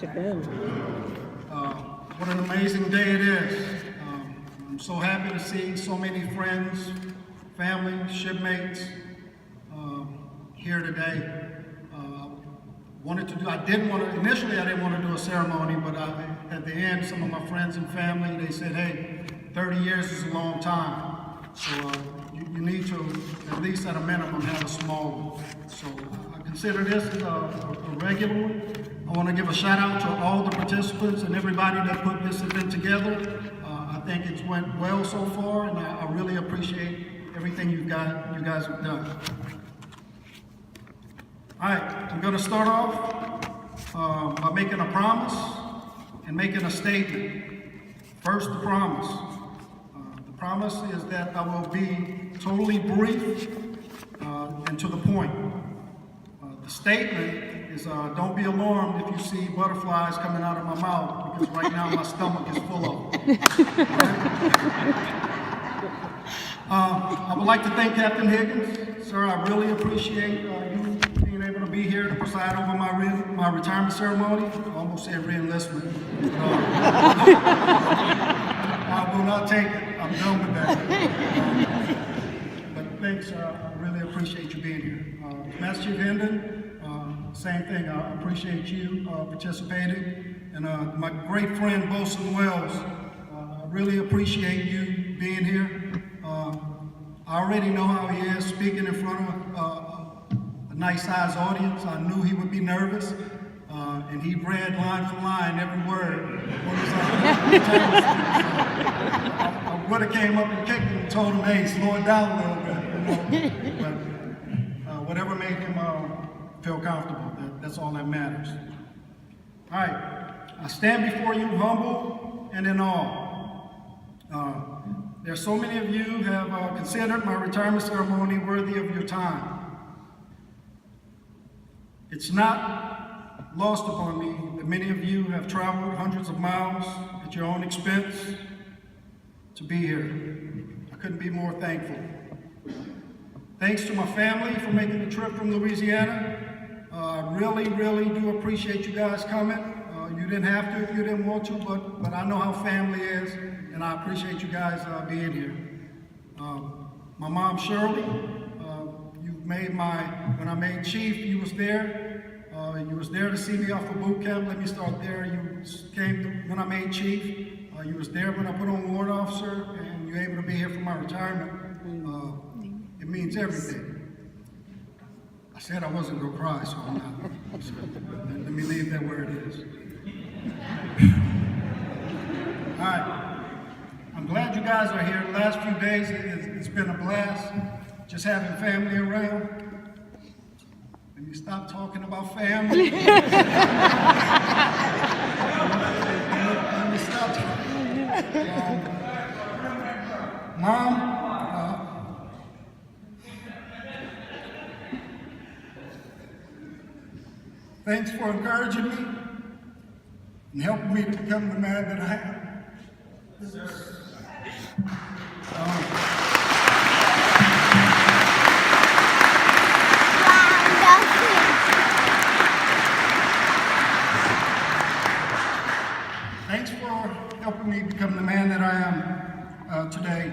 to Ben. What an amazing day it is. I'm so happy to see so many friends, family, shipmates here today. Initially I didn't want to do a ceremony, but at the end, some of my friends and family, they said, hey, 30 years is a long time. So you need to, at least at a minimum, have a small one. So I consider this a regular one. I want to give a shout out to all the participants and everybody that put this event together. I think it's went well so far, and I really appreciate everything you guys have done. All right, I'm going to start off by making a promise and making a statement. First, the promise. The promise is that I will be totally brief and to the point. The statement is don't be alarmed if you see butterflies coming out of my mouth, because right now my stomach is full of them. I would like to thank Captain Higgins. Sir, I really appreciate you being able to be here to preside over my retirement ceremony. I almost said re-enlistment. I will not take it. I'm done with that. But thanks, sir. I really appreciate you being here. Master Chief Hendon, same thing. I appreciate you participating. And my great friend, Bosun Wells, I really appreciate you being here. I already know how he is speaking in front of a nice-sized audience. I knew he would be nervous, and he read line for line every word. I would have came up and kicked him and told him, hey, slow it down a little bit. But whatever made him feel comfortable, that's all that matters. All right, I stand before you humble and in awe. There's so many of you have considered my retirement ceremony worthy of your time. It's not lost upon me that many of you have traveled hundreds of miles at your own expense to be here. I couldn't be more thankful. Thanks to my family for making the trip from Louisiana. I really do appreciate you guys coming. You didn't have to if you didn't want to, but I know how family is, and I appreciate you guys being here. My mom, Shirley, when I made chief, you was there. You was there to see me off of boot camp. Let me start there. You came when I made chief. You was there when I put on warrant officer, and you're able to be here for my retirement. It means everything. I said I wasn't gonna cry, so I'm not. So let me leave that where it is. All right. I'm glad you guys are here. The last few days, it's been a blast. Just having family around. Let me stop talking about family. Let me stop talking. Mom, thanks for encouraging me and helping me to become the man that I am. Thanks for helping me become the man that I am today,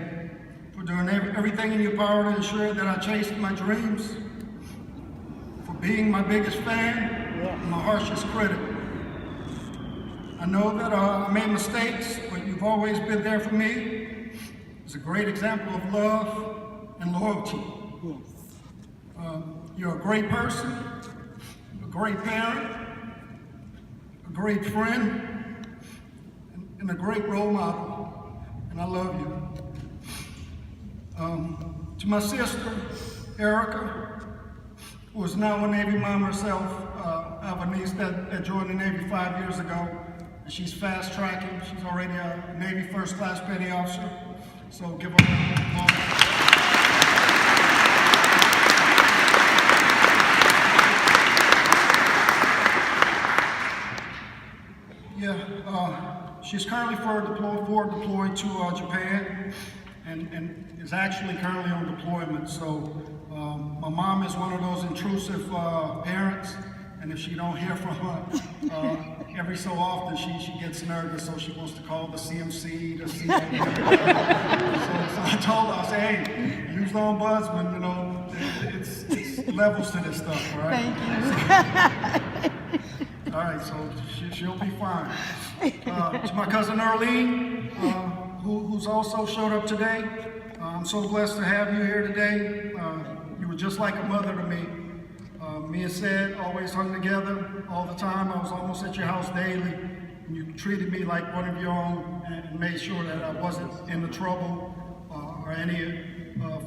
for doing everything in your power to ensure that I chase my dreams, for being my biggest fan and my harshest critic. I know that I made mistakes, but you've always been there for me. It's a great example of love and loyalty. You're a great person, a great parent, a great friend, and a great role model, and I love you. To my sister, Erica, who is now a Navy mom herself, I have a niece that joined the Navy 5 years ago, and she's fast tracking. She's already a Navy first class petty officer, so give her a round of applause. She's currently forward deployed to Japan, and is actually currently on deployment. So my mom is one of those intrusive parents, and if she don't hear from her every so often, she gets nervous, so she wants to call the CMC, the CWO. So I told her, I said, hey, use the ombudsman, you know, it's levels to this stuff, all right? Thank you. All right, so she'll be fine. To my cousin Earlene, who's also showed up today, I'm so blessed to have you here today. You were just like a mother to me. Me and Sid always hung together all the time. I was almost at your house daily. You treated me like one of your own and made sure that I wasn't into trouble or any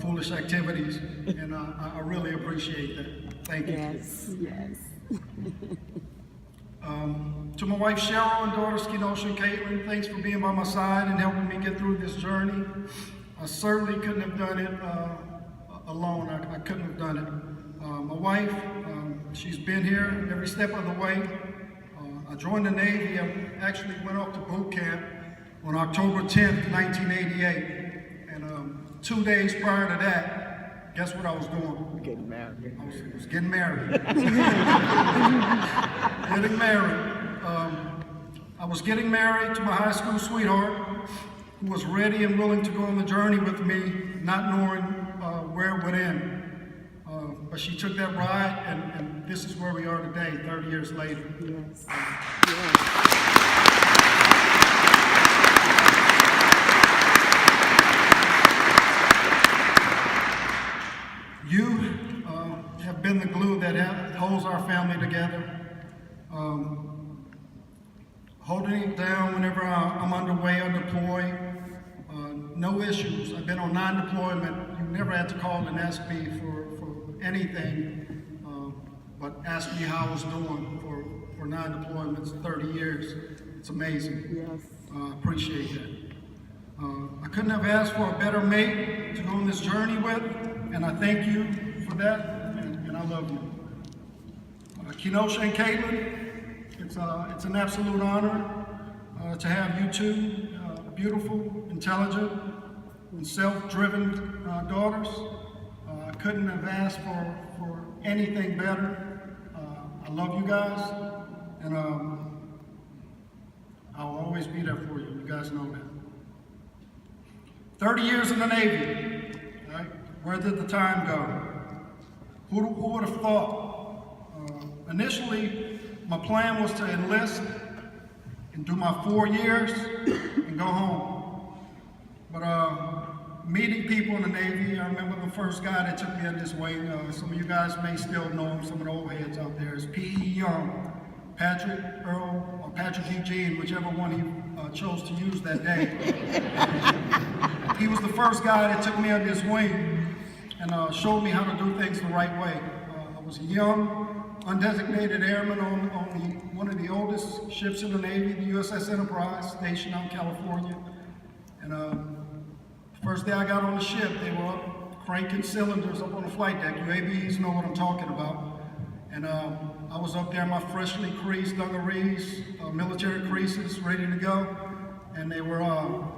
foolish activities. And I really appreciate that. Thank you. Yes, yes. To my wife Cheryl and daughters Kenosha and Caitlin, thanks for being by my side and helping me get through this journey. I certainly couldn't have done it alone. I couldn't have done it. My wife, she's been here every step of the way. I joined the Navy. I actually went off to boot camp on October 10th, 1988. And 2 days prior to that, guess what I was doing? Getting married. I was getting married. Getting married. I was getting married to my high school sweetheart, who was ready and willing to go on the journey with me, not knowing where it would end. But she took that ride, and this is where we are today, 30 years later. Yes. You have been the glue that holds our family together. Holding it down whenever I'm underway or deployed. No issues. I've been on non-deployment. You never had to call and ask me for anything, but ask me how I was doing for non-deployments, 30 years. It's amazing. Yes. Appreciate that. I couldn't have asked for a better mate to go on this journey with, and I thank you for that, and I love you. Kenosha and Caitlin, it's an absolute honor to have you two beautiful, intelligent, and self-driven daughters. I couldn't have asked for anything better. I love you guys, and I'll always be there for you. You guys know that. 30 years in the Navy, right? Where did the time go? Who would have thought? Initially, my plan was to enlist and do my 4 years and go home. But meeting people in the Navy, I remember the first guy that took me in this way, some of you guys may still know him, some of the old heads out there, is P.E. Young, Patrick Earl, or Patrick Eugene, whichever one he chose to use that day. He was the first guy that took me under his wing and showed me how to do things the right way. I was a young, undesignated airman on one of the oldest ships in the Navy, the USS Enterprise, stationed out in California. And first day I got on the ship, they were up cranking cylinders up on the flight deck. You ABs know what I'm talking about. And I was up there in my freshly creased dungarees, military creases, ready to go. And they were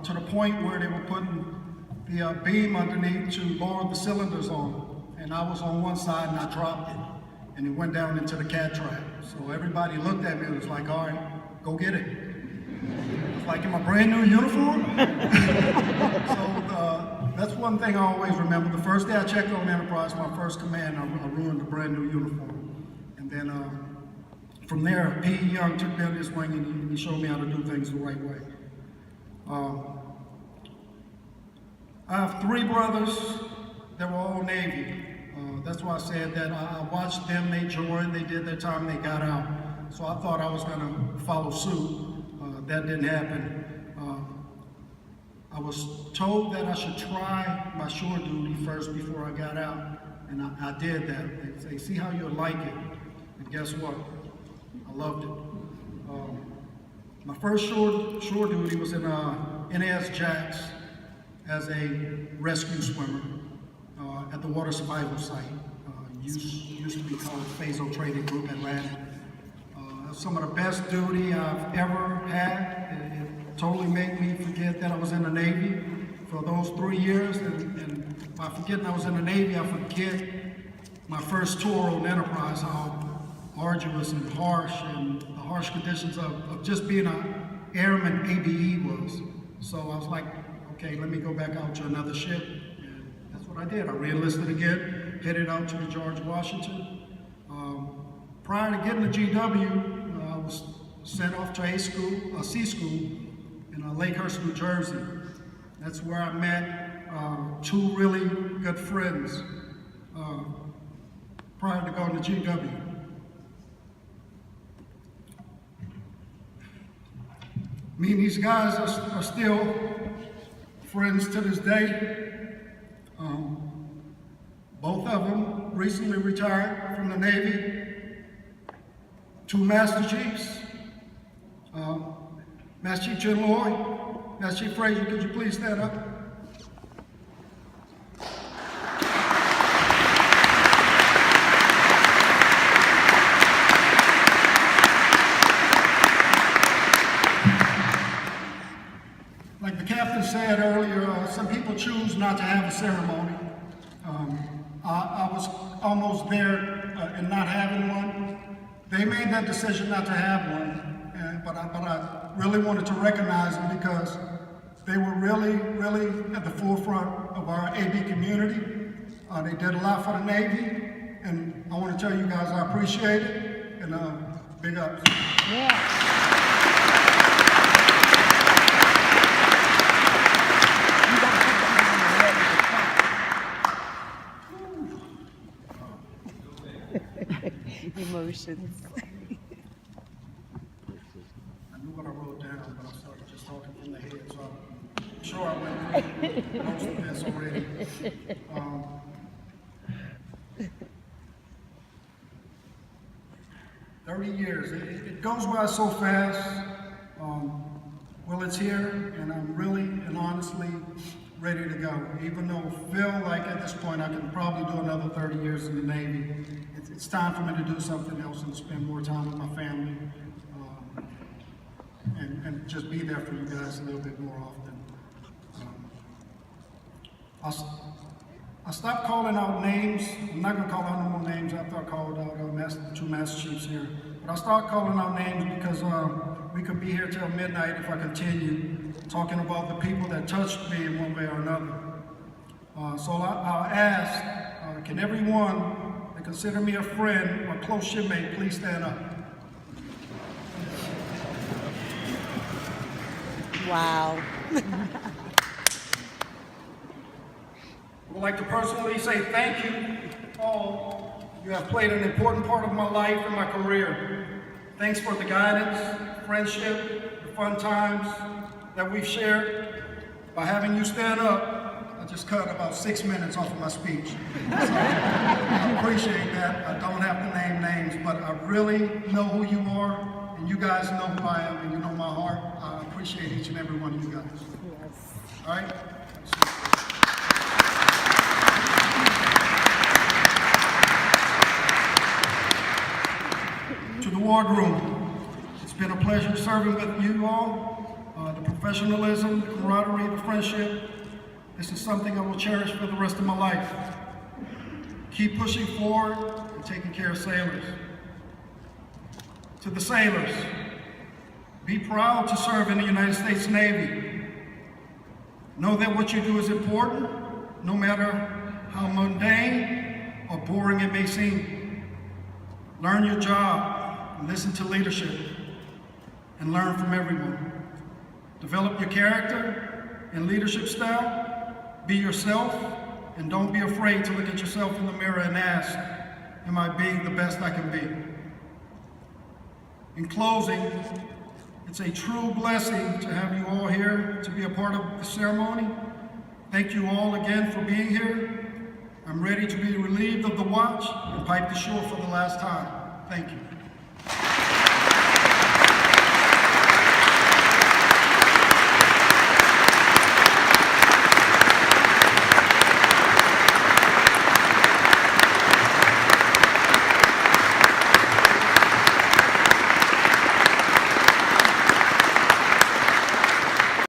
to the point where they were putting the beam underneath to lower the cylinders on. And I was on one side and I dropped it. And it went down into the cat trap. So everybody looked at me and was like, all right, go get it. It's like in my brand new uniform. So that's one thing I always remember. The first day I checked on Enterprise, my first command, I ruined the brand new uniform. And then from there, P.E. Young took me under his wing and he showed me how to do things the right way. I have 3 brothers that were all Navy. That's why I said that I watched them, they joined, they did their time, they got out. So I thought I was gonna follow suit. That didn't happen. I was told that I should try my shore duty first before I got out, and I did that. They say, see how you'll like it. And guess what? I loved it. My first shore duty was in NAS Jax as a rescue swimmer at the water survival site. Used to be called Phaso Trading Group Atlantic. Some of the best duty I've ever had. It totally made me forget that I was in the Navy for those 3 years. And by forgetting I was in the Navy, I forget my first tour on Enterprise, how arduous and harsh, and the harsh conditions of just being an airman ABE was. So I was like, okay, let me go back out to another ship, and that's what I did. I re-enlisted again, headed out to the George Washington. Prior to getting to GW, I was sent off to C school in Lakehurst, New Jersey. That's where I met two really good friends prior to going to GW. Me and these guys are still friends to this day. Both of them recently retired from the Navy. Two Master Chiefs, Master Chief Jim Lloyd, Master Chief Frazier, could you please stand up? Like the captain said earlier, some people choose not to have a ceremony. I was almost there in not having one. They made that decision not to have one, but I really wanted to recognize them because they were really at the forefront of our AB community. They did a lot for the Navy, and I want to tell you guys I appreciate it, and big ups. Yeah. Emotions. I knew what I wrote down, but I started just talking from the head, so I'm sure I went through most of this already. 30 years, it goes by so fast. Well, it's here, and I'm really and honestly ready to go. Even though I feel like at this point I can probably do another 30 years in the Navy, it's time for me to do something else and spend more time with my family, and just be there for you guys a little bit more often. I stopped calling out names. I'm not going to call out no more names after I called out the two Master Chiefs here. But I started calling out names because we could be here till midnight if I continue talking about the people that touched me in one way or another. So I'll ask, can everyone that consider me a friend or close shipmate please stand up? Wow. I would like to personally say thank you all. You have played an important part of my life and my career. Thanks for the guidance, friendship, the fun times that we've shared. By having you stand up, I just cut about 6 minutes off of my speech. So I appreciate that. I don't have to name names, but I really know who you are, and you guys know who I am, and you know my heart. I appreciate each and every one of you guys. Yes. All right? To the wardroom, it's been a pleasure serving with you all. The professionalism, the camaraderie, the friendship, this is something I will cherish for the rest of my life. Keep pushing forward and taking care of sailors. To the sailors, be proud to serve in the United States Navy. Know that what you do is important, no matter how mundane or boring it may seem. Learn your job, listen to leadership, and learn from everyone. Develop your character and leadership style. Be yourself, and don't be afraid to look at yourself in the mirror and ask, am I being the best I can be? In closing, it's a true blessing to have you all here to be a part of the ceremony. Thank you all again for being here. I'm ready to be relieved of the watch and pipe to shore for the last time. Thank you.